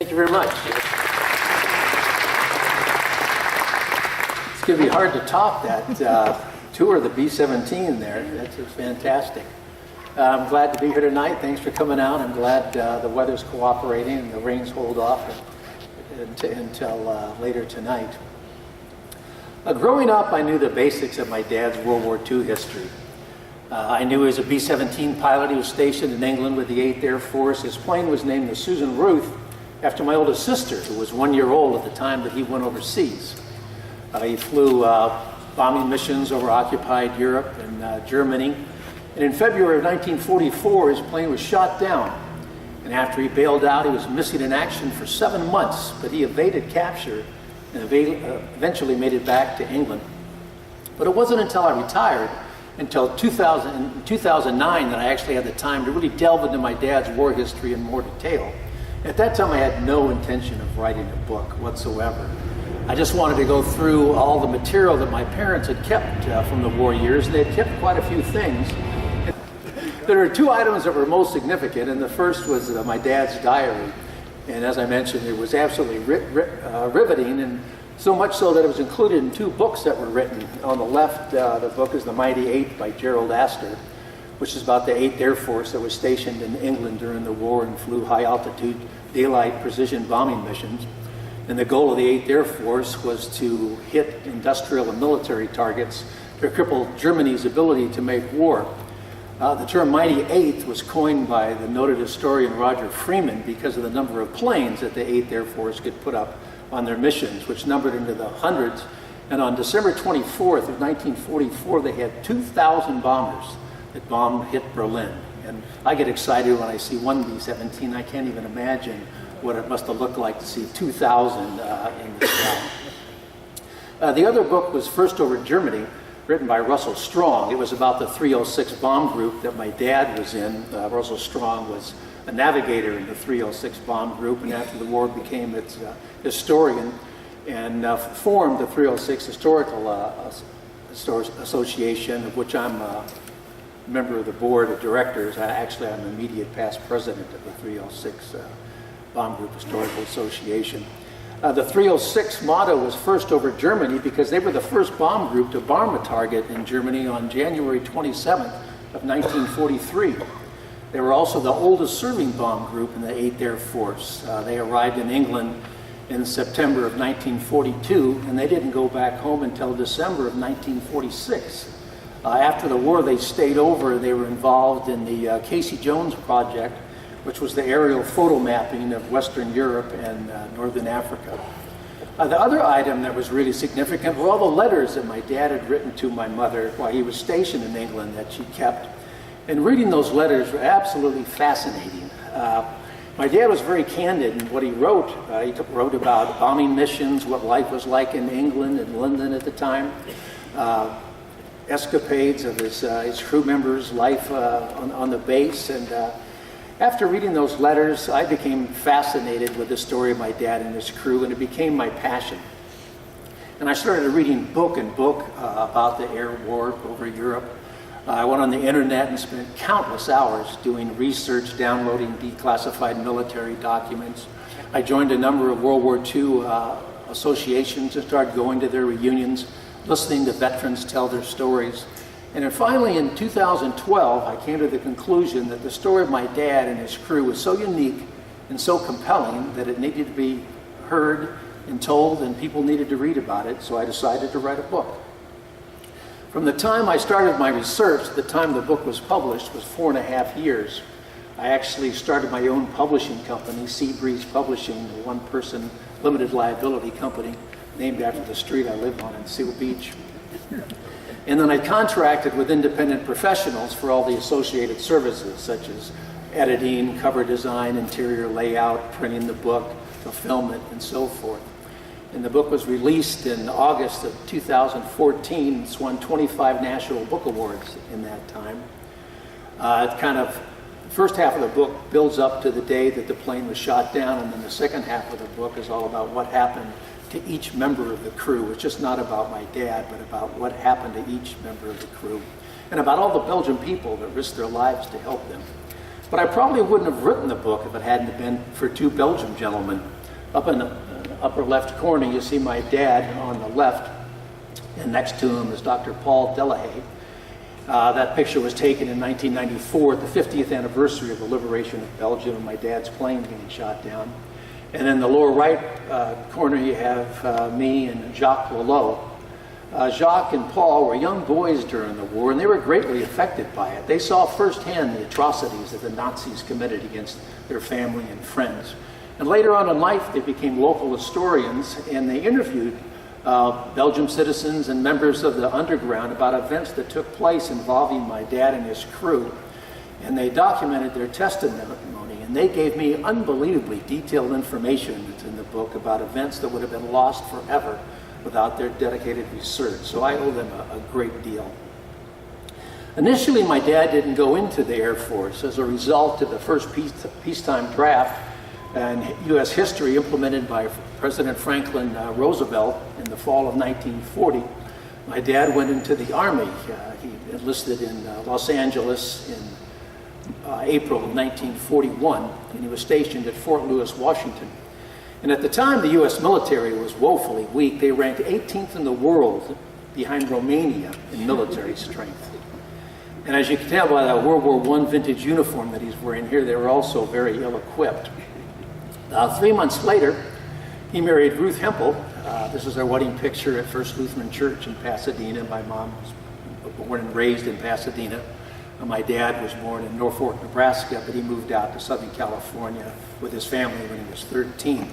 Thank you very much. It's going to be hard to top that tour of the B-17 there. That's just fantastic. I'm glad to be here tonight. Thanks for coming out. I'm glad the weather's cooperating and the rains hold off until later tonight. Growing up, I knew the basics of my dad's World War II history. I knew he was a B-17 pilot. He was stationed in England with the 8th Air Force. His plane was named the Susan Ruth after my oldest sister, who was 1 year old at the time that he went overseas. He flew bombing missions over occupied Europe and Germany. And in February of 1944, his plane was shot down. And after he bailed out, he was missing in action for 7 months, but he evaded capture and eventually made it back to England. But it wasn't until I retired, until 2009, that I actually had the time to really delve into my dad's war history in more detail. At that time, I had no intention of writing a book whatsoever. I just wanted to go through all the material that my parents had kept from the war years. They had kept quite a few things. There are 2 items that were most significant, and the first was my dad's diary. And as I mentioned, it was absolutely riveting, and so much so that it was included in 2 books that were written. On the left, the book is The Mighty Eight by Gerald Astor, which is about the 8th Air Force that was stationed in England during the war and flew high-altitude daylight precision bombing missions. And the goal of the 8th Air Force was to hit industrial and military targets to cripple Germany's ability to make war. The term Mighty Eighth was coined by the noted historian Roger Freeman because of the number of planes that the 8th Air Force could put up on their missions, which numbered into the hundreds. And on December 24th of 1944, they had 2,000 bombers that hit Berlin. And I get excited when I see one B-17. I can't even imagine what it must have looked like to see 2,000 in the sky. The other book was First Over Germany, written by Russell Strong. It was about the 306 bomb group that my dad was in. Russell Strong was a navigator in the 306 bomb group, and after the war became its historian and formed the 306 Historical Association, of which I'm a member of the board of directors. Actually, I'm immediate past president of the 306 Bomb Group Historical Association. The 306 motto was First Over Germany because they were the first bomb group to bomb a target in Germany on January 27th of 1943. They were also the oldest serving bomb group in the 8th Air Force. They arrived in England in September of 1942, and they didn't go back home until December of 1946. After the war, they stayed over. They were involved in the Casey Jones project, which was the aerial photo mapping of Western Europe and Northern Africa. The other item that was really significant were all the letters that my dad had written to my mother while he was stationed in England that she kept. And reading those letters were absolutely fascinating. My dad was very candid in what he wrote. He wrote about bombing missions, what life was like in England and London at the time, escapades of his crew members' life on the base. And after reading those letters, I became fascinated with the story of my dad and his crew, and it became my passion. And I started reading book about the air war over Europe. I went on the internet and spent countless hours doing research, downloading declassified military documents. I joined a number of World War II associations and started going to their reunions, listening to veterans tell their stories. And then finally, in 2012, I came to the conclusion that the story of my dad and his crew was so unique and so compelling that it needed to be heard and told, and people needed to read about it, so I decided to write a book. From the time I started my research to the time the book was published was 4.5 years. I actually started my own publishing company, Seabreeze Publishing, a one-person limited liability company named after the street I live on in Seal Beach. And then I contracted with independent professionals for all the associated services, such as editing, cover design, interior layout, printing the book, fulfillment, and so forth. And the book was released in August of 2014. It's won 25 National Book Awards in that time. The first half of the book builds up to the day that the plane was shot down, and then the second half of the book is all about what happened to each member of the crew. It's just not about my dad, but about what happened to each member of the crew, and about all the Belgian people that risked their lives to help them. But I probably wouldn't have written the book if it hadn't been for 2 Belgian gentlemen. Up in the upper left corner, you see my dad on the left, and next to him is Dr. Paul Delahaye. That picture was taken in 1994 at the 50th anniversary of the liberation of Belgium and my dad's plane being shot down. And in the lower right corner, you have me and Jacques Lelot. Jacques and Paul were young boys during the war, and they were greatly affected by it. They saw firsthand the atrocities that the Nazis committed against their family and friends. And later on in life, they became local historians, and they interviewed Belgian citizens and members of the underground about events that took place involving my dad and his crew. And they documented their testimony, and they gave me unbelievably detailed information that's in the book about events that would have been lost forever without their dedicated research. So I owe them a great deal. Initially, my dad didn't go into the Air Force as a result of the first peacetime draft in U.S. history implemented by President Franklin Roosevelt in the fall of 1940. My dad went into the Army. He enlisted in Los Angeles in April of 1941, and he was stationed at Fort Lewis, Washington. And at the time, the U.S. military was woefully weak. They ranked 18th in the world behind Romania in military strength. And as you can tell by the World War I vintage uniform that he's wearing here, they were also very ill-equipped. 3 months later, he married Ruth Hempel. This is their wedding picture at First Lutheran Church in Pasadena. My mom was born and raised in Pasadena. My dad was born in Norfolk, Nebraska, but he moved out to Southern California with his family when he was 13.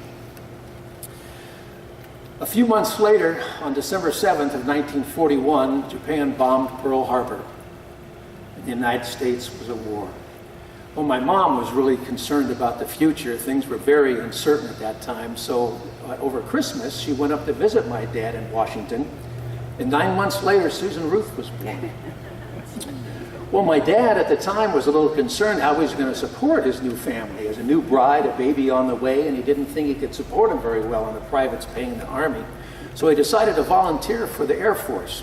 A few months later, on December 7th of 1941, Japan bombed Pearl Harbor. The United States was at war. Well, my mom was really concerned about the future. Things were very uncertain at that time. So over Christmas, she went up to visit my dad in Washington. And 9 months later, Susan Ruth was born. Well, my dad at the time was a little concerned how he was going to support his new family. As a new bride, a baby on the way, and he didn't think he could support him very well on the privates paying the Army. So he decided to volunteer for the Air Force.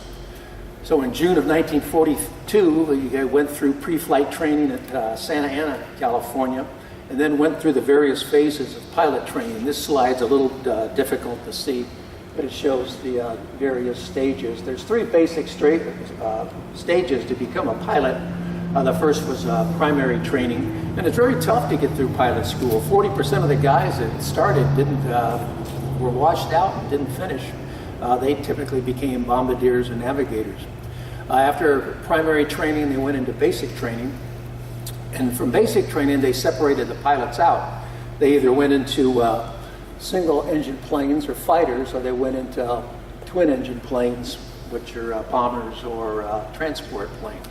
So in June of 1942, he went through pre-flight training at Santa Ana, California, and then went through the various phases of pilot training. This slide's a little difficult to see, but it shows the various stages. There's three basic stages to become a pilot. The first was primary training, and it's very tough to get through pilot school. 40% of the guys that started were washed out and didn't finish. They typically became bombardiers and navigators. After primary training, they went into basic training. And from basic training, they separated the pilots out. They either went into single-engine planes or fighters, or they went into twin-engine planes, which are bombers or transport planes.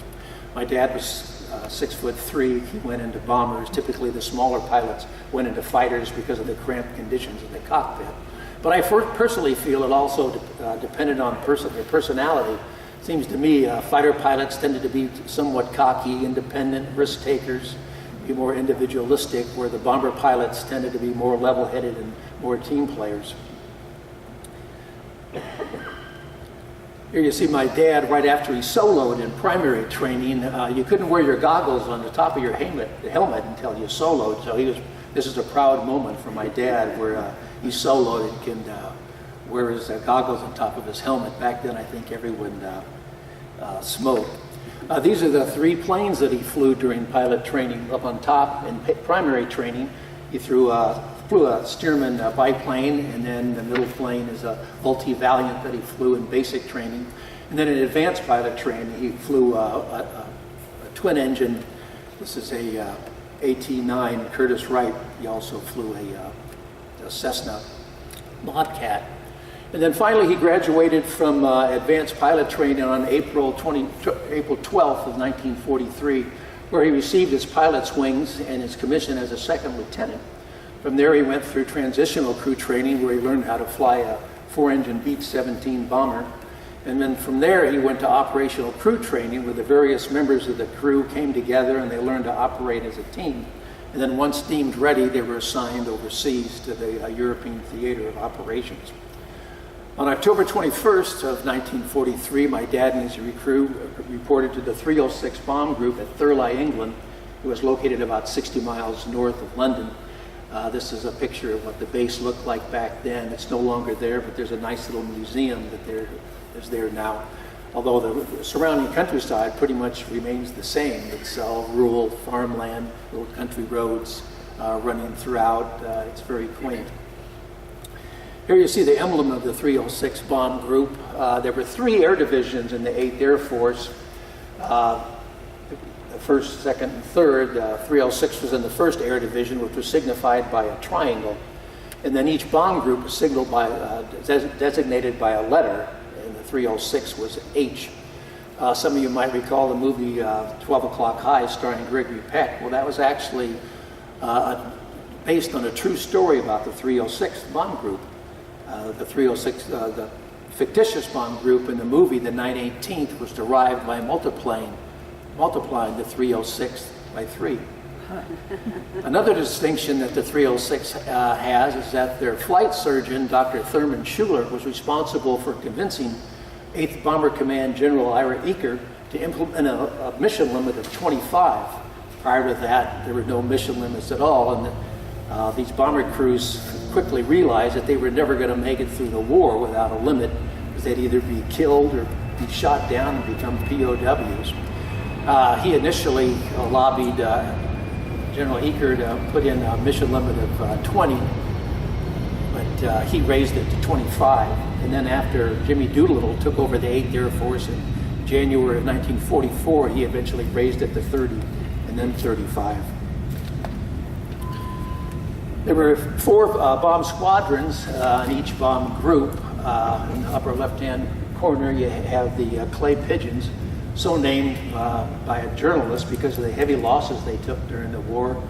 My dad was 6'3". He went into bombers. Typically, the smaller pilots went into fighters because of the cramped conditions in the cockpit. But I personally feel it also depended on their personality. It seems to me fighter pilots tended to be somewhat cocky, independent, risk takers, be more individualistic, where the bomber pilots tended to be more level-headed and more team players. Here you see my dad right after he soloed in primary training. You couldn't wear your goggles on the top of your helmet until you soloed. So this is a proud moment for my dad where he soloed and can wear his goggles on top of his helmet. Back then, I think everyone smoked. These are the three planes that he flew during pilot training. Up on top in primary training, he flew a Stearman biplane, and then the middle plane is a Multi-Valiant that he flew in basic training. And then in advanced pilot training, he flew a twin-engine. This is a AT-9 Curtiss Wright. He also flew a Cessna Bobcat. And then finally, he graduated from advanced pilot training on April 12th of 1943, where he received his pilot's wings and his commission as a second lieutenant. From there, he went through transitional crew training, where he learned how to fly a 4-engine B-17 bomber. And then from there, he went to operational crew training, where the various members of the crew came together and they learned to operate as a team. And then once deemed ready, they were assigned overseas to the European Theater of Operations. On October 21st of 1943, my dad and his crew reported to the 306 Bomb Group at Thurleigh, England. It was located about 60 miles north of London. This is a picture of what the base looked like back then. It's no longer there, but there's a nice little museum that is there now. Although the surrounding countryside pretty much remains the same. It's all rural farmland, little country roads running throughout. It's very quaint. Here you see the emblem of the 306 Bomb Group. There were 3 air divisions in the 8th Air Force. The 1st, 2nd, and 3rd. 306 was in the 1st Air Division, which was signified by a triangle. And then each bomb group was signaled by, designated by a letter, and the 306 was H. Some of you might recall the movie 12 O'Clock High starring Gregory Peck. Well, that was actually based on a true story about the 306 bomb group. The 306, the fictitious bomb group in the movie, the 9/18th, was derived by multiplying the 306 by 3. Another distinction that the 306 has is that their flight surgeon, Dr. Thurman Schuler, was responsible for convincing 8th Bomber Command General Ira Eaker to implement a mission limit of 25. Prior to that, there were no mission limits at all, and these bomber crews quickly realized that they were never going to make it through the war without a limit, because they'd either be killed or be shot down and become POWs. He initially lobbied General Eaker to put in a mission limit of 20, but he raised it to 25. And then after Jimmy Doolittle took over the 8th Air Force in January of 1944, he eventually raised it to 30 and then 35. There were 4 bomb squadrons in each bomb group. In the upper left-hand corner, you have the clay pigeons, so named by a journalist because of the heavy losses they took during the war.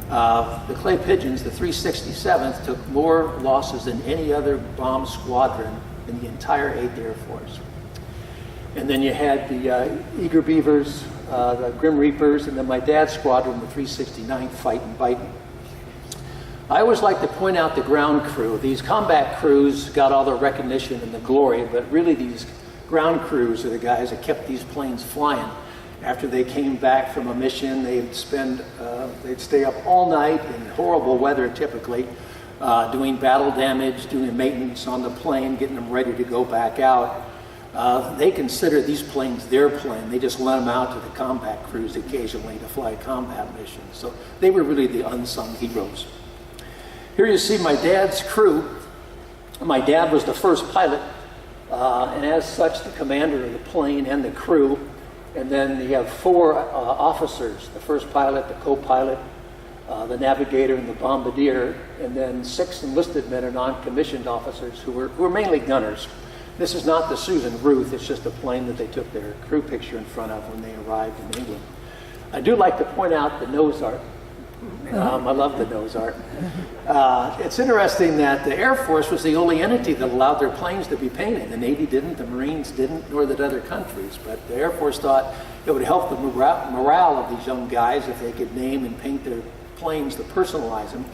The clay pigeons, the 367th, took more losses than any other bomb squadron in the entire 8th Air Force. And then you had the Eager Beavers, the Grim Reapers, and then my dad's squadron, the 369th, Fightin' Bitin'. I always like to point out the ground crew. These combat crews got all the recognition and the glory, but really these ground crews are the guys that kept these planes flying. After they came back from a mission, they'd stay up all night in horrible weather typically, doing battle damage, doing maintenance on the plane, getting them ready to go back out. They consider these planes their plane. They just lent them out to the combat crews occasionally to fly combat missions. So they were really the unsung heroes. Here you see my dad's crew. My dad was the first pilot, and as such, the commander of the plane and the crew. And then you have 4 officers, the first pilot, the co-pilot, the navigator, and the bombardier, and then 6 enlisted men or non-commissioned officers who were mainly gunners. This is not the Susan Ruth, it's just a plane that they took their crew picture in front of when they arrived in England. I do like to point out the nose art. I love the nose art. It's interesting that the Air Force was the only entity that allowed their planes to be painted. The Navy didn't, the Marines didn't, nor did other countries. But the Air Force thought it would help the morale of these young guys if they could name and paint their planes to personalize them.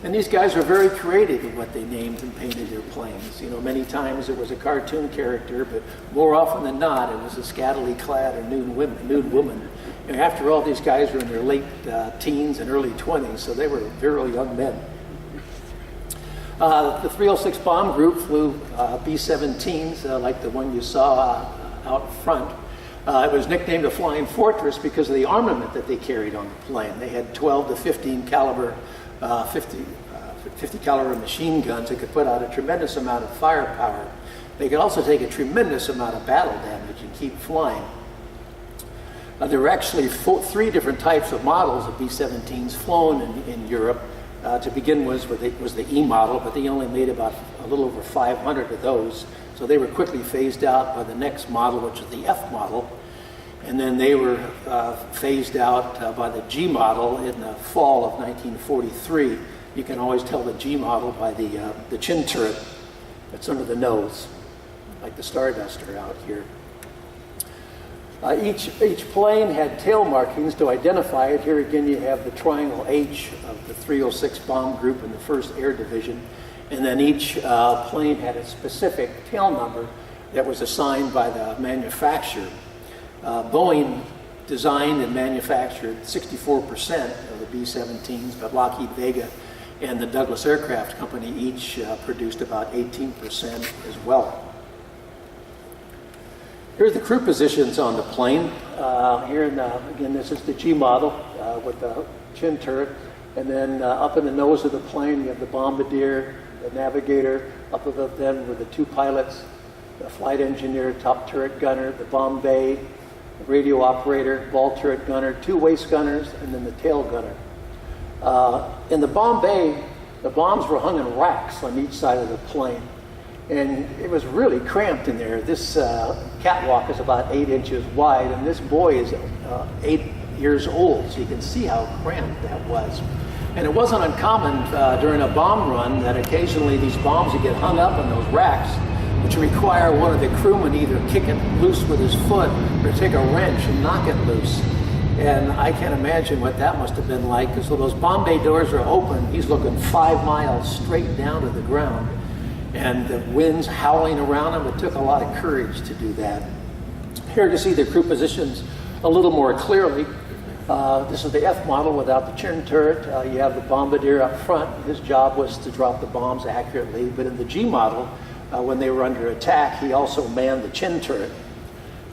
And these guys were very creative in what they named and painted their planes. You know, many times it was a cartoon character, but more often than not, it was a scantily clad or nude woman. And after all, these guys were in their late teens and early 20s, so they were very young men. The 306 bomb group flew B-17s, like the one you saw out front. It was nicknamed the Flying Fortress because of the armament that they carried on the plane. They had 12 to 15 caliber 50 caliber machine guns that could put out a tremendous amount of firepower. They could also take a tremendous amount of battle damage and keep flying. There were actually 3 different types of models of B-17s flown in Europe. To begin with, was the E model, but they only made about a little over 500 of those. So they were quickly phased out by the next model, which is the F model. And then they were phased out by the G model in the fall of 1943. You can always tell the G model by the chin turret that's under the nose, like the Starduster out here. Each plane had tail markings to identify it. Here again you have the triangle H of the 306 bomb group in the 1st Air Division. And then each plane had a specific tail number that was assigned by the manufacturer. Boeing designed and manufactured 64% of the B-17s, but Lockheed Vega and the Douglas Aircraft Company each produced about 18% as well. Here's the crew positions on the plane. Again, this is the G model with the chin turret. And then up in the nose of the plane, you have the bombardier, the navigator. Up above them were the two pilots, the flight engineer, top turret gunner, the bomb bay, the radio operator, ball turret gunner, two waist gunners, and then the tail gunner. In the bomb bay, the bombs were hung in racks on each side of the plane. And it was really cramped in there. This catwalk is about 8 inches wide, and this boy is 8 years old, so you can see how cramped that was. And it wasn't uncommon during a bomb run that occasionally these bombs would get hung up on those racks, which require one of the crewmen either kick it loose with his foot or take a wrench and knock it loose. And I can't imagine what that must have been like, because when those bomb bay doors are open, he's looking 5 miles straight down to the ground. And the wind's howling around him. It took a lot of courage to do that. Here to see the crew positions a little more clearly. This is the F model without the chin turret. You have the bombardier up front. His job was to drop the bombs accurately. But in the G model, when they were under attack, he also manned the chin turret.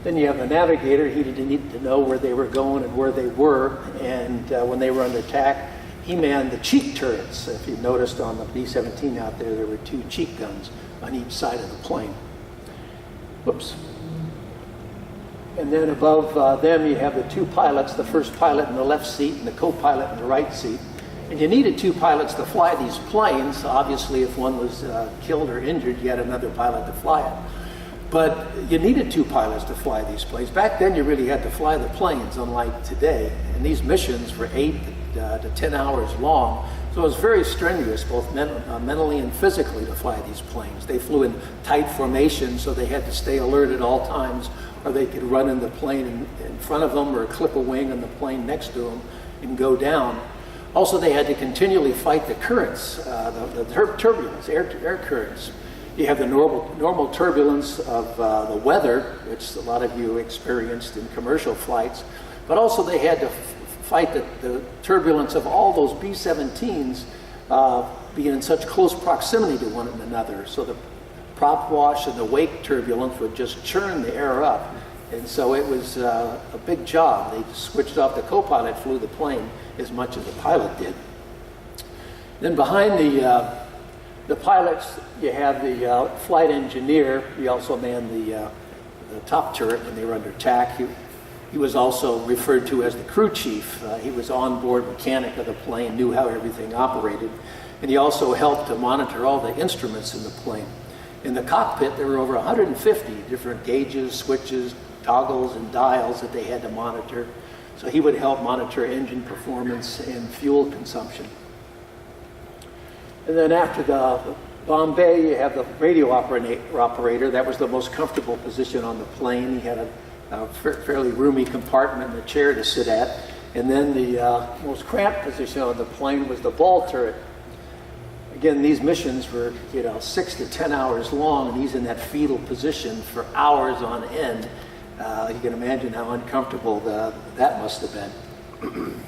Then you have the navigator. He needed to know where they were going and where they were. And when they were under attack, he manned the cheek turrets. If you noticed on the B-17 out there, there were two cheek guns on each side of the plane. Whoops. And then above them, you have the two pilots, the first pilot in the left seat and the co-pilot in the right seat. And you needed two pilots to fly these planes. Obviously, if one was killed or injured, you had another pilot to fly it. But you needed two pilots to fly these planes. Back then, you really had to fly the planes, unlike today. And these missions were 8 to 10 hours long. So it was very strenuous, both mentally and physically, to fly these planes. They flew in tight formation, so they had to stay alert at all times, or they could run in the plane in front of them or clip a wing on the plane next to them and go down. Also, they had to continually fight the currents, the turbulence, air currents. You have the normal turbulence of the weather, which a lot of you experienced in commercial flights, but also they had to fight the turbulence of all those B-17s being in such close proximity to one another. So the prop wash and the wake turbulence would just churn the air up. And so it was a big job. They switched off. The co-pilot flew the plane as much as the pilot did. Then behind the pilots, you have the flight engineer. He also manned the top turret when they were under attack. He was also referred to as the crew chief. He was onboard mechanic of the plane, knew how everything operated, and he also helped to monitor all the instruments in the plane. In the cockpit, there were over 150 different gauges, switches, toggles, and dials that they had to monitor. So he would help monitor engine performance and fuel consumption. And then after the bomb bay, you have the radio operator. That was the most comfortable position on the plane. He had a fairly roomy compartment and a chair to sit at. And then the most cramped position on the plane was the ball turret. Again, these missions were 6 to 10 hours long, and he's in that fetal position for hours on end. You can imagine how uncomfortable that must have been.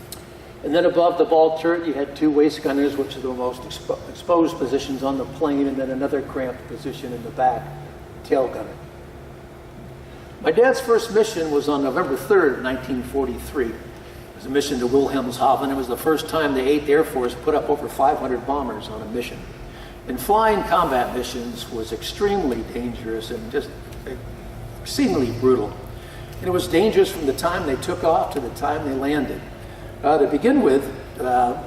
And then above the ball turret, you had two waist gunners, which are the most exposed positions on the plane, and then another cramped position in the back, tail gunner. My dad's first mission was on November 3rd, 1943. It was a mission to Wilhelmshaven. It was the first time the 8th Air Force put up over 500 bombers on a mission. And flying combat missions was extremely dangerous and just exceedingly brutal. And it was dangerous from the time they took off to the time they landed. To begin with,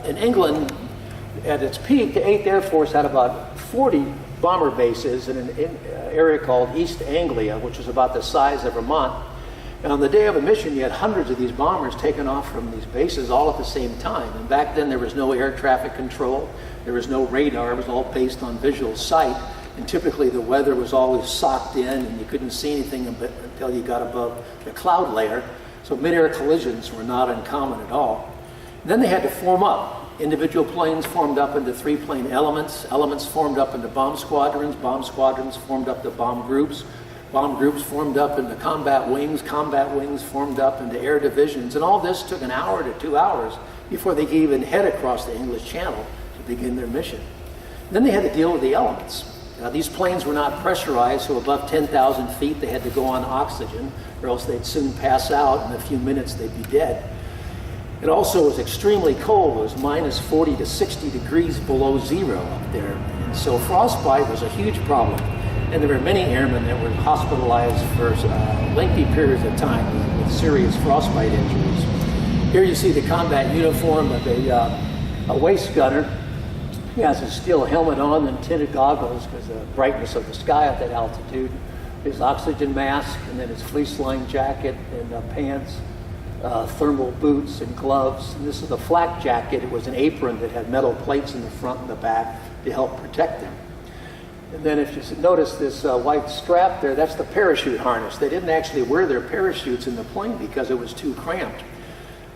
in England, at its peak, the 8th Air Force had about 40 bomber bases in an area called East Anglia, which was about the size of Vermont. And on the day of a mission, you had hundreds of these bombers taken off from these bases all at the same time. And back then, there was no air traffic control. There was no radar. It was all based on visual sight. And typically, the weather was always socked in, and you couldn't see anything until you got above the cloud layer. So mid-air collisions were not uncommon at all. And then they had to form up. Individual planes formed up into 3-plane elements. Elements formed up into bomb squadrons. Bomb squadrons formed up to bomb groups. Bomb groups formed up into combat wings. Combat wings formed up into air divisions. And all this took an hour to 2 hours before they could even head across the English Channel to begin their mission. Then they had to deal with the elements. These planes were not pressurized, so above 10,000 feet they had to go on oxygen, or else they'd soon pass out. In a few minutes they'd be dead. It also was extremely cold. It was minus 40 to 60 degrees below zero up there. And so frostbite was a huge problem. And there were many airmen that were hospitalized for lengthy periods of time with serious frostbite injuries. Here you see the combat uniform of a waist gunner. He has a steel helmet on and tinted goggles because of the brightness of the sky at that altitude. His oxygen mask, and then his fleece-lined jacket and pants, thermal boots and gloves. And this is the flak jacket. It was an apron that had metal plates in the front and the back to help protect them. And then if you notice this white strap there, that's the parachute harness. They didn't actually wear their parachutes in the plane because it was too cramped.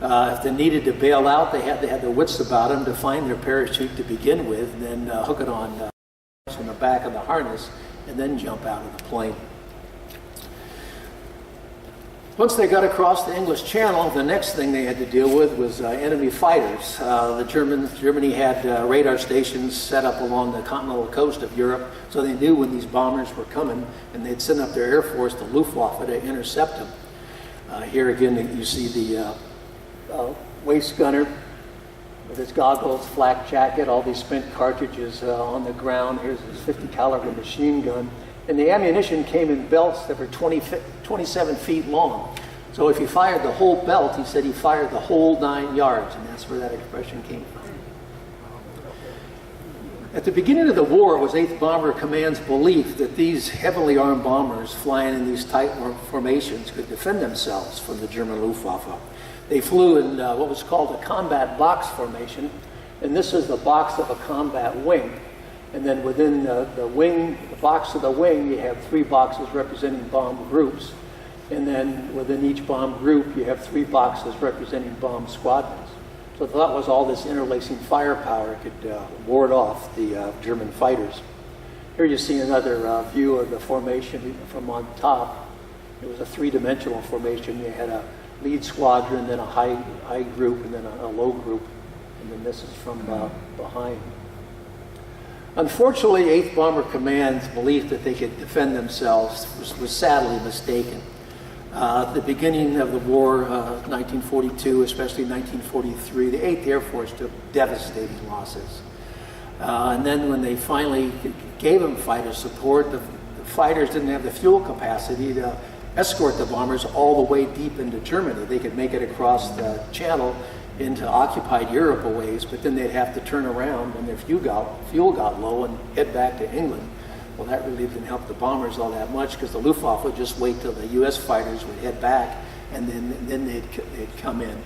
If they needed to bail out, they had their wits about them to find their parachute to begin with, and then hook it on the back of the harness, and then jump out of the plane. Once they got across the English Channel, the next thing they had to deal with was enemy fighters. Germany had radar stations set up along the continental coast of Europe, so they knew when these bombers were coming, and they'd send up their Air Force, the Luftwaffe, to intercept them. Here again, you see the waist gunner with his goggles, flak jacket, all these spent cartridges on the ground. Here's his 50 caliber machine gun. And the ammunition came in belts that were 27 feet long. So if he fired the whole belt, he said he fired the whole 9 yards, and that's where that expression came from. At the beginning of the war, it was 8th Bomber Command's belief that these heavily armed bombers flying in these tight formations could defend themselves from the German Luftwaffe. They flew in what was called a combat box formation, and this is the box of a combat wing. And then within the wing, the box of the wing, you have 3 boxes representing bomb groups. And then within each bomb group, you have 3 boxes representing bomb squadrons. So the thought was all this interlacing firepower could ward off the German fighters. Here you see another view of the formation from on top. It was a 3-dimensional formation. You had a lead squadron, then a high group, and then a low group. And then this is from behind. Unfortunately, 8th Bomber Command's belief that they could defend themselves was sadly mistaken. At the beginning of the war, 1942, especially 1943, the 8th Air Force took devastating losses. And then when they finally gave them fighter support, the fighters didn't have the fuel capacity to escort the bombers all the way deep into Germany. They could make it across the channel into occupied Europe a ways, but then they'd have to turn around when their fuel got low and head back to England. Well, that really didn't help the bombers all that much because the Luftwaffe would just wait till the U.S. fighters would head back, and then they'd come in.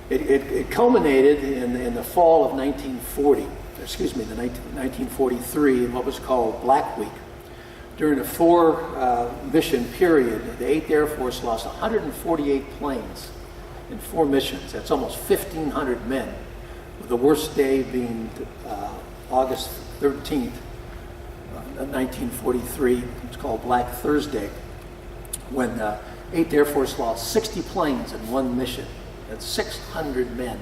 It culminated in the fall of 1943 in what was called Black Week. During a 4-mission period, the 8th Air Force lost 148 planes in 4 missions. That's almost 1,500 men, with the worst day being August 13th, 1943. It's called Black Thursday, when the 8th Air Force lost 60 planes in 1 mission. That's 600 men.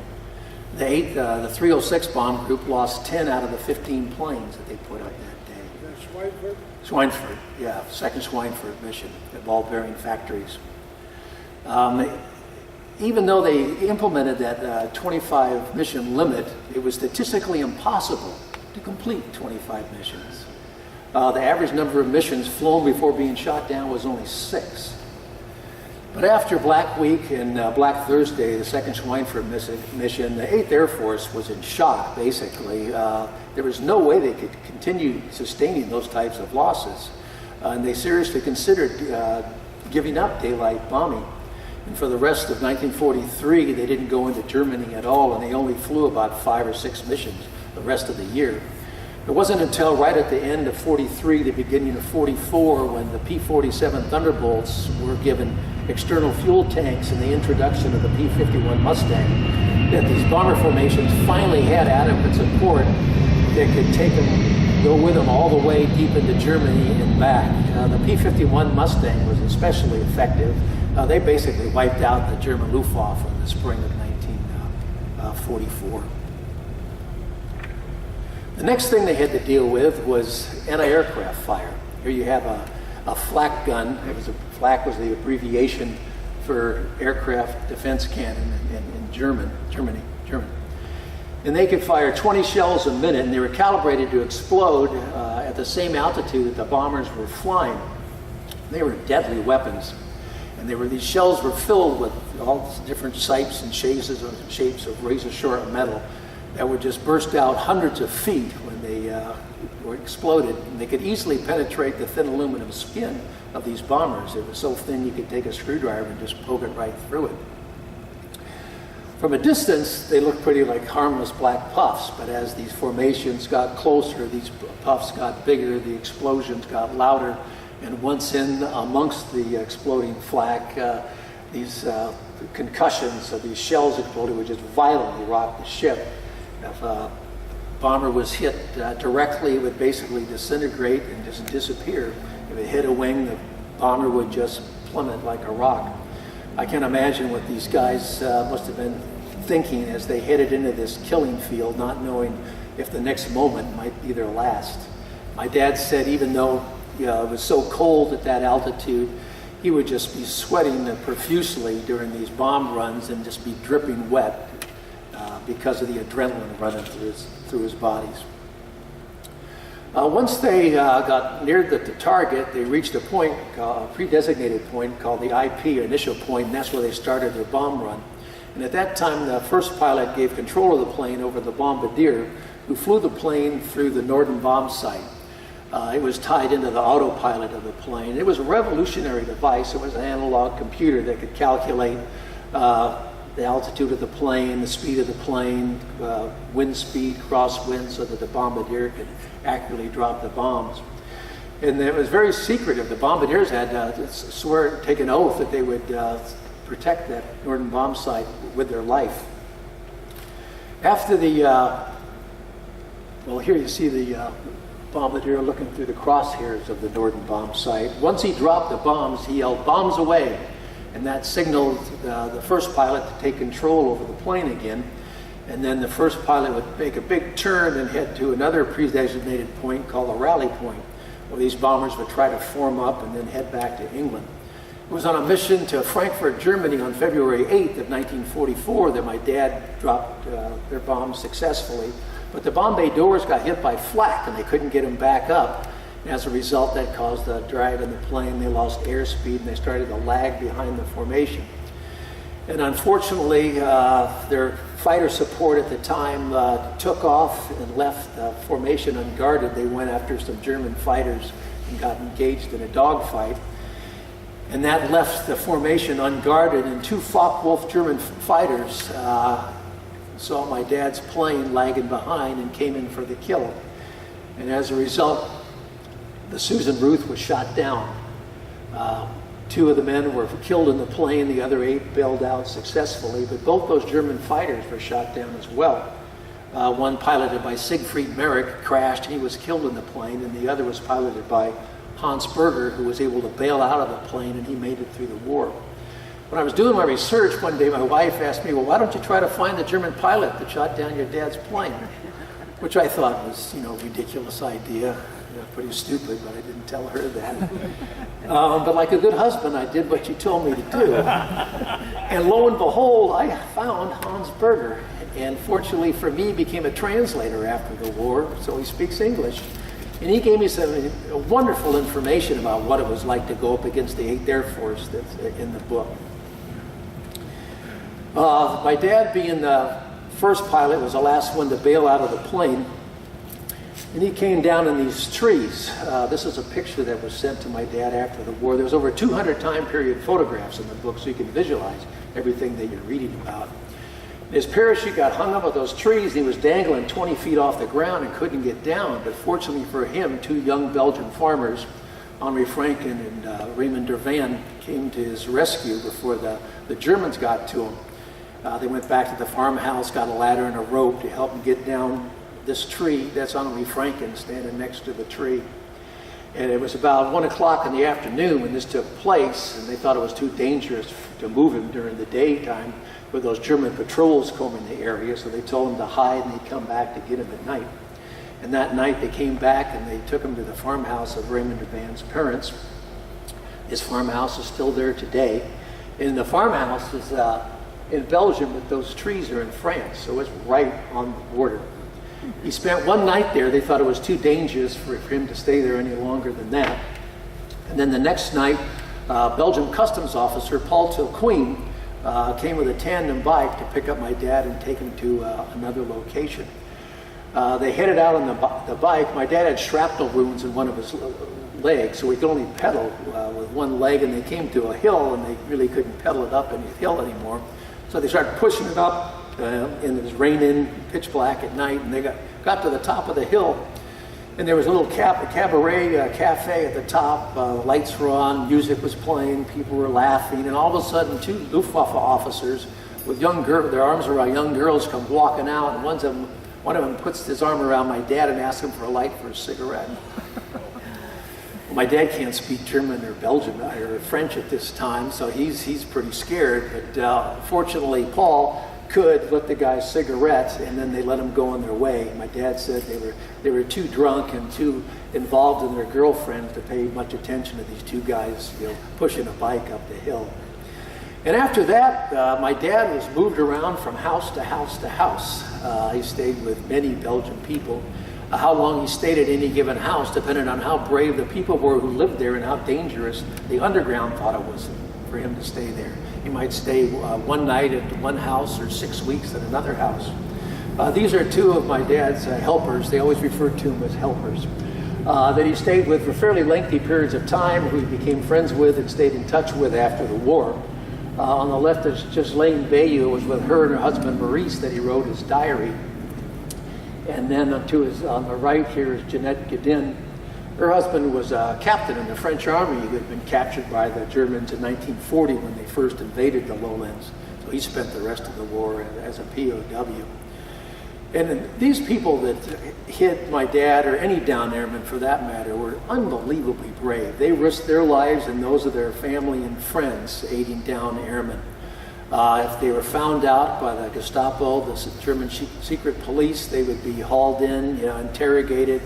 The 306 bomb group lost 10 out of the 15 planes that they put up that day. Is that Schweinfurt? Schweinfurt, yeah, 2nd Schweinfurt mission at ball bearing factories. Even though they implemented that 25 mission limit, it was statistically impossible to complete 25 missions. The average number of missions flown before being shot down was only 6. But after Black Week and Black Thursday, the 2nd Schweinfurt mission, the 8th Air Force was in shock, basically. There was no way they could continue sustaining those types of losses. And they seriously considered giving up daylight bombing. And for the rest of 1943, they didn't go into Germany at all, and they only flew about 5 or 6 missions the rest of the year. It wasn't until right at the end of 43, the beginning of 44, when the P-47 Thunderbolts were given external fuel tanks and the introduction of the P-51 Mustang, that these bomber formations finally had adequate support that could go with them all the way deep into Germany and back. The P-51 Mustang was especially effective. They basically wiped out the German Luftwaffe in the spring of 1944. The next thing they had to deal with was anti-aircraft fire. Here you have a flak gun. Flak was the abbreviation for aircraft defense cannon in Germany. And they could fire 20 shells a minute, and they were calibrated to explode at the same altitude that the bombers were flying. They were deadly weapons. And these shells were filled with all different types and shapes of razor-sharp metal that would just burst out hundreds of feet when they were exploded. And they could easily penetrate the thin aluminum skin of these bombers. It was so thin you could take a screwdriver and just poke it right through it. From a distance, they looked pretty like harmless black puffs, but as these formations got closer, these puffs got bigger, the explosions got louder, and once in amongst the exploding flak, these concussions of these shells exploding would just violently rock the ship. If a bomber was hit directly, it would basically disintegrate and just disappear. If it hit a wing, the bomber would just plummet like a rock. I can't imagine what these guys must have been thinking as they headed into this killing field, not knowing if the next moment might be their last. My dad said even though it was so cold at that altitude, he would just be sweating profusely during these bomb runs and just be dripping wet because of the adrenaline running through his bodies. Once they got near the target, they reached a point, a pre-designated point called the IP, or initial point, and that's where they started their bomb run. And at that time, the first pilot gave control of the plane over the bombardier, who flew the plane through the Norden bomb site. It was tied into the autopilot of the plane. It was a revolutionary device. It was an analog computer that could calculate the altitude of the plane, the speed of the plane, wind speed, crosswind, so that the bombardier could accurately drop the bombs. And it was very secretive. The bombardiers had take an oath that they would protect that Norden bomb site with their life. After the, well, here you see the bombardier looking through the crosshairs of the Norden bomb site. Once he dropped the bombs, he yelled, "Bombs away!" And that signaled the first pilot to take control over the plane again. And then the first pilot would make a big turn and head to another pre-designated point called a rally point, where these bombers would try to form up and then head back to England. It was on a mission to Frankfurt, Germany on February 8th of 1944 that my dad dropped their bombs successfully. But the bomb bay doors got hit by flak and they couldn't get them back up. As a result, that caused a drag in the plane. They lost airspeed and they started to lag behind the formation. And unfortunately, their fighter support at the time took off and left the formation unguarded. They went after some German fighters and got engaged in a dogfight. And that left the formation unguarded, and two Focke-Wulf German fighters saw my dad's plane lagging behind and came in for the kill. And as a result, the Susan Ruth was shot down. Two of the men were killed in the plane, the other 8 bailed out successfully, but both those German fighters were shot down as well. One piloted by Siegfried Merrick crashed, he was killed in the plane, and the other was piloted by Hans Berger, who was able to bail out of the plane, and he made it through the war. When I was doing my research one day, my wife asked me, well, why don't you try to find the German pilot that shot down your dad's plane? Which I thought was, a ridiculous idea. Pretty stupid, but I didn't tell her that. But like a good husband, I did what you told me to do. And lo and behold, I found Hans Berger. And fortunately for me, became a translator after the war, so he speaks English. And he gave me some wonderful information about what it was like to go up against the 8th Air Force that's in the book. My dad, being the first pilot, was the last one to bail out of the plane. And he came down in these trees. This is a picture that was sent to my dad after the war. There was over 200 time period photographs in the book, so you can visualize everything that you're reading about. His parachute got hung up with those trees. He was dangling 20 feet off the ground and couldn't get down. But fortunately for him, 2 young Belgian farmers, Henri Franken and Raymond Dervan, came to his rescue before the Germans got to him. They went back to the farmhouse, got a ladder and a rope to help him get down this tree. That's Henri Franken standing next to the tree. And it was about 1 o'clock in the afternoon when this took place, and they thought it was too dangerous to move him during the daytime with those German patrols combing the area, so they told him to hide and he'd come back to get him at night. And that night they came back and they took him to the farmhouse of Raymond Van's parents. His farmhouse is still there today. And the farmhouse is in Belgium, but those trees are in France, so it's right on the border. He spent one night there. They thought it was too dangerous for him to stay there any longer than that. And then the next night, Belgium customs officer Paul Tilqueen came with a tandem bike to pick up my dad and take him to another location. They headed out on the bike. My dad had shrapnel wounds in one of his legs, so he could only pedal with one leg, and they came to a hill and they really couldn't pedal it up any hill anymore. So they started pushing it up, and it was raining, pitch black at night, and they got to the top of the hill, and there was a little cabaret cafe at the top. Lights were on, music was playing, people were laughing, and all of a sudden 2 Luftwaffe officers with young girls, their arms around young girls, come walking out, and one of them puts his arm around my dad and asks him for a light for a cigarette. Well, my dad can't speak German or Belgian or French at this time, so he's pretty scared. But fortunately, Paul could let the guy cigarettes, and then they let him go on their way. My dad said they were too drunk and too involved in their girlfriend to pay much attention to these 2 guys, pushing a bike up the hill. And after that, my dad was moved around from house to house to house. He stayed with many Belgian people. How long he stayed at any given house depended on how brave the people were who lived there and how dangerous the underground thought it was for him to stay there. He might stay one night at one house or 6 weeks at another house. These are 2 of my dad's helpers. They always referred to him as helpers. That he stayed with for fairly lengthy periods of time, who he became friends with and stayed in touch with after the war. On the left is Ghislaine Bayou. It was with her and her husband Maurice that he wrote his diary. And then on the right here is Jeanette Guedin. Her husband was a captain in the French army who had been captured by the Germans in 1940 when they first invaded the lowlands. So he spent the rest of the war as a POW. And these people that hit my dad, or any down airman for that matter, were unbelievably brave. They risked their lives and those of their family and friends aiding down airmen. If they were found out by the Gestapo, the German secret police, they would be hauled in, interrogated,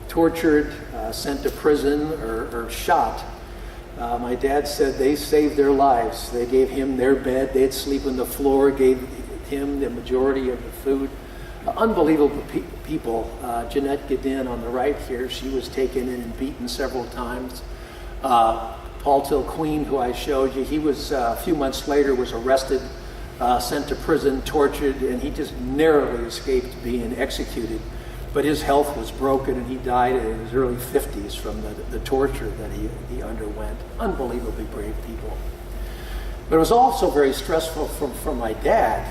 tortured, sent to prison, or shot. My dad said they saved their lives. They gave him their bed. They'd sleep on the floor, gave him the majority of the food. Unbelievable people. Jeanette Guedin on the right here, she was taken in and beaten several times. Paul Tilqueen, who I showed you, he was a few months later was arrested, sent to prison, tortured, and he just narrowly escaped being executed. But his health was broken, and he died in his early 50s from the torture that he underwent. Unbelievably brave people. But it was also very stressful for my dad.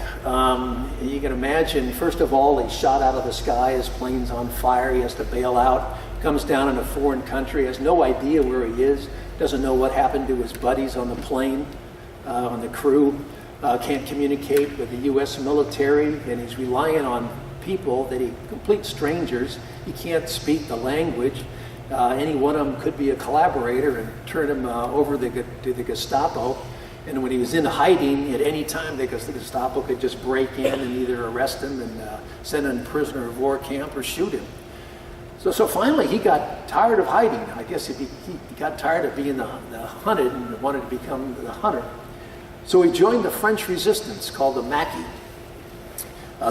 You can imagine, first of all, he's shot out of the sky, his plane's on fire, he has to bail out, comes down in a foreign country, has no idea where he is, doesn't know what happened to his buddies on the plane, on the crew, can't communicate with the U.S. military, and he's relying on people complete strangers. He can't speak the language. Any one of them could be a collaborator and turn him over to the Gestapo. And when he was in hiding, at any time, because the Gestapo could just break in and either arrest him and send him to prisoner of war camp or shoot him. So finally, he got tired of hiding. I guess he got tired of being the hunted and wanted to become the hunter. So he joined the French resistance called the Maquis.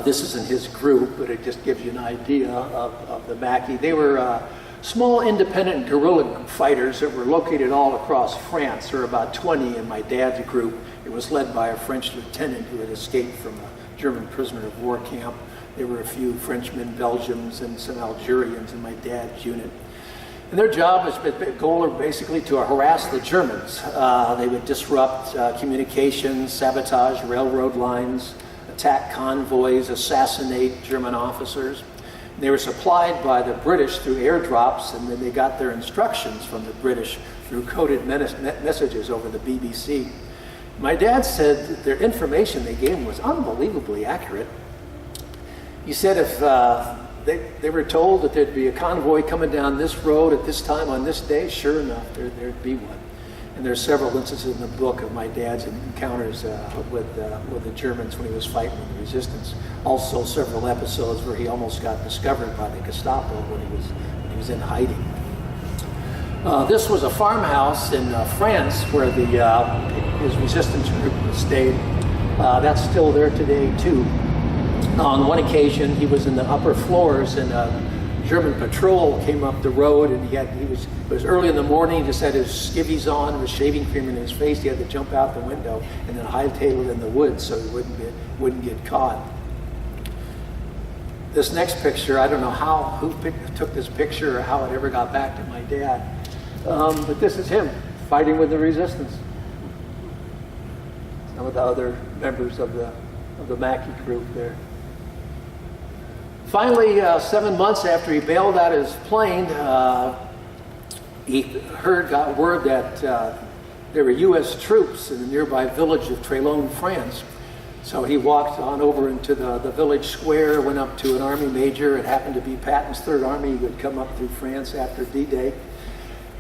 This isn't his group, but it just gives you an idea of the Maquis. They were small independent guerrilla fighters that were located all across France. There were about 20 in my dad's group. It was led by a French lieutenant who had escaped from a German prisoner of war camp. There were a few Frenchmen, Belgians, and some Algerians in my dad's unit. And their goal was basically to harass the Germans. They would disrupt communications, sabotage railroad lines, attack convoys, assassinate German officers. They were supplied by the British through airdrops, and then they got their instructions from the British through coded messages over the BBC. My dad said that their information they gave him was unbelievably accurate. He said if they were told that there'd be a convoy coming down this road at this time on this day, sure enough, there'd be one. And there's several instances in the book of my dad's encounters with the Germans when he was fighting with the resistance. Also several episodes where he almost got discovered by the Gestapo when he was in hiding. This was a farmhouse in France where his resistance group stayed. That's still there today too. On one occasion, he was in the upper floors, and a German patrol came up the road, and it was early in the morning. He just had his skivvies on, with shaving cream in his face. He had to jump out the window and then hightail it in the woods so he wouldn't get caught. This next picture, I don't know who took this picture or how it ever got back to my dad, but this is him fighting with the resistance. Some of the other members of the Mackey group there. Finally, 7 months after he bailed out his plane, he got word that there were U.S. troops in the nearby village of Trélone, France. So he walked on over into the village square, went up to an army major. It happened to be Patton's Third Army who had come up through France after D-Day,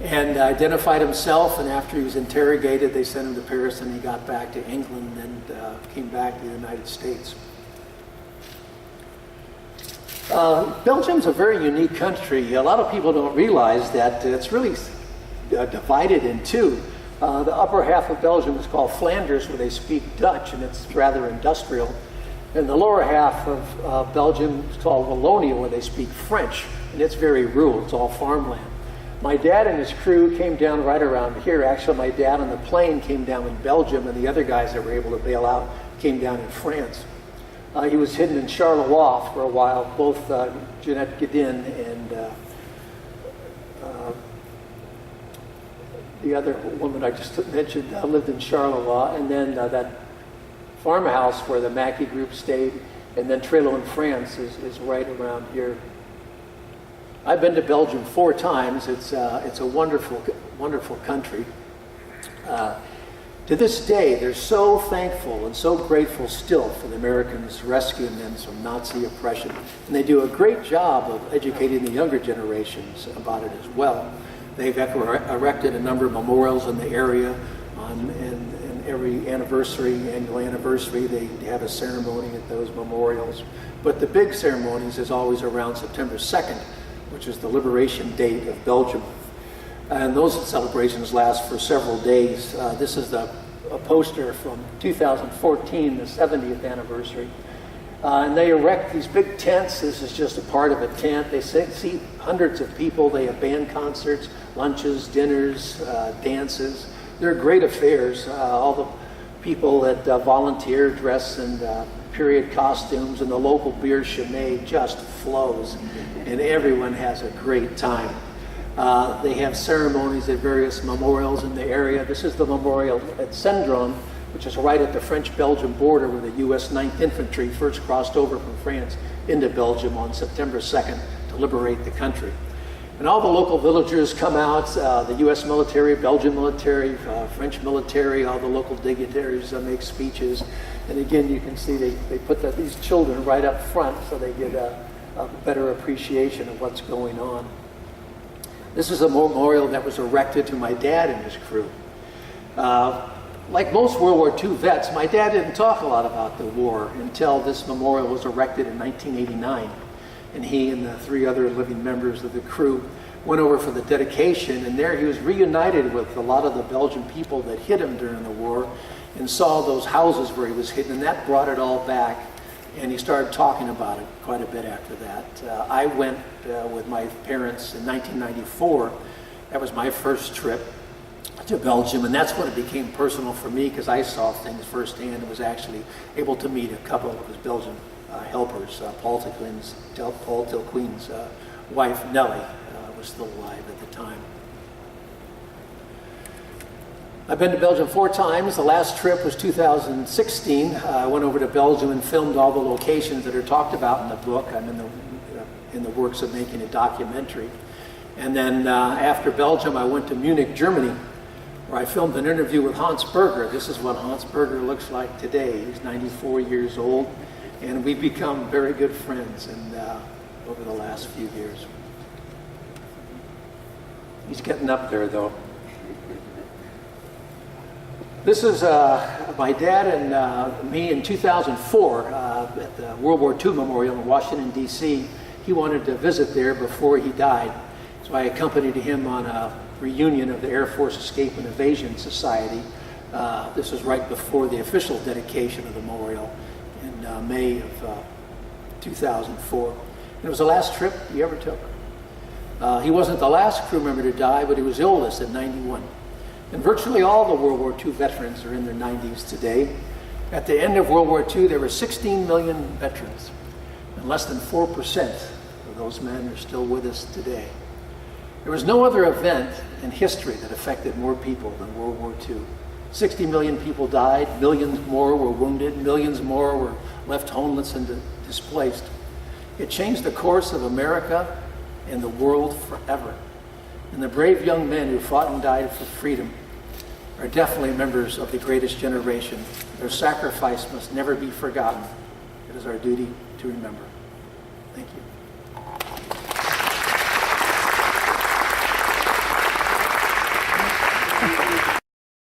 and identified himself. And after he was interrogated, they sent him to Paris, and he got back to England and came back to the United States. Belgium's a very unique country. A lot of people don't realize that it's really divided in two. The upper half of Belgium is called Flanders, where they speak Dutch, and it's rather industrial. And the lower half of Belgium is called Wallonia, where they speak French, and it's very rural. It's all farmland. My dad and his crew came down right around here. Actually, my dad on the plane came down in Belgium, and the other guys that were able to bail out came down in France. He was hidden in Charleroi for a while. Both Jeanette Gedin and the other woman I just mentioned lived in Charleroi. And then that farmhouse where the Mackey group stayed, and then Trélone, France is right around here. I've been to Belgium 4 times. It's a wonderful, wonderful country. To this day, they're so thankful and so grateful still for the Americans rescuing them from Nazi oppression. And they do a great job of educating the younger generations about it as well. They've erected a number of memorials in the area. And every annual anniversary, they have a ceremony at those memorials. But the big ceremonies is always around September 2nd, which is the liberation date of Belgium. And those celebrations last for several days. This is a poster from 2014, the 70th anniversary. And they erect these big tents. This is just a part of a tent. They seat hundreds of people. They have band concerts, lunches, dinners, dances. They're great affairs. All the people that volunteer dress in period costumes, and the local beer Chimay just flows, and everyone has a great time. They have ceremonies at various memorials in the area. This is the memorial at Cendron, which is right at the French-Belgian border, where the U.S. 9th Infantry first crossed over from France into Belgium on September 2nd to liberate the country. And all the local villagers come out, the U.S. military, Belgian military, French military, all the local dignitaries make speeches. And again, you can see they put these children right up front so they get a better appreciation of what's going on. This is a memorial that was erected to my dad and his crew. Like most World War II vets, my dad didn't talk a lot about the war until this memorial was erected in 1989. And he and the 3 other living members of the crew went over for the dedication, and there he was reunited with a lot of the Belgian people that hit him during the war, and saw those houses where he was hidden, and that brought it all back. And he started talking about it quite a bit after that. I went with my parents in 1994. That was my first trip to Belgium, and that's when it became personal for me, because I saw things firsthand and was actually able to meet a couple of his Belgian helpers. Paul Tilqueen's wife, Nellie, was still alive at the time. I've been to Belgium 4 times. The last trip was 2016. I went over to Belgium and filmed all the locations that are talked about in the book. I'm in the works of making a documentary. And then after Belgium, I went to Munich, Germany, where I filmed an interview with Hans Berger. This is what Hans Berger looks like today. He's 94 years old, and we've become very good friends over the last few years. He's getting up there, though. This is my dad and me in 2004 at the World War II Memorial in Washington, D.C. He wanted to visit there before he died, so I accompanied him on a reunion of the Air Force Escape and Evasion Society. This was right before the official dedication of the memorial in May of 2004. And it was the last trip he ever took. He wasn't the last crew member to die, but he was oldest at 91. And virtually all the World War II veterans are in their 90s today. At the end of World War II, there were 16 million veterans, and less than 4% of those men are still with us today. There was no other event in history that affected more people than World War II. 60 million people died, millions more were wounded, millions more were left homeless and displaced. It changed the course of America and the world forever. And the brave young men who fought and died for freedom are definitely members of the greatest generation. Their sacrifice must never be forgotten. It is our duty to remember. Thank you.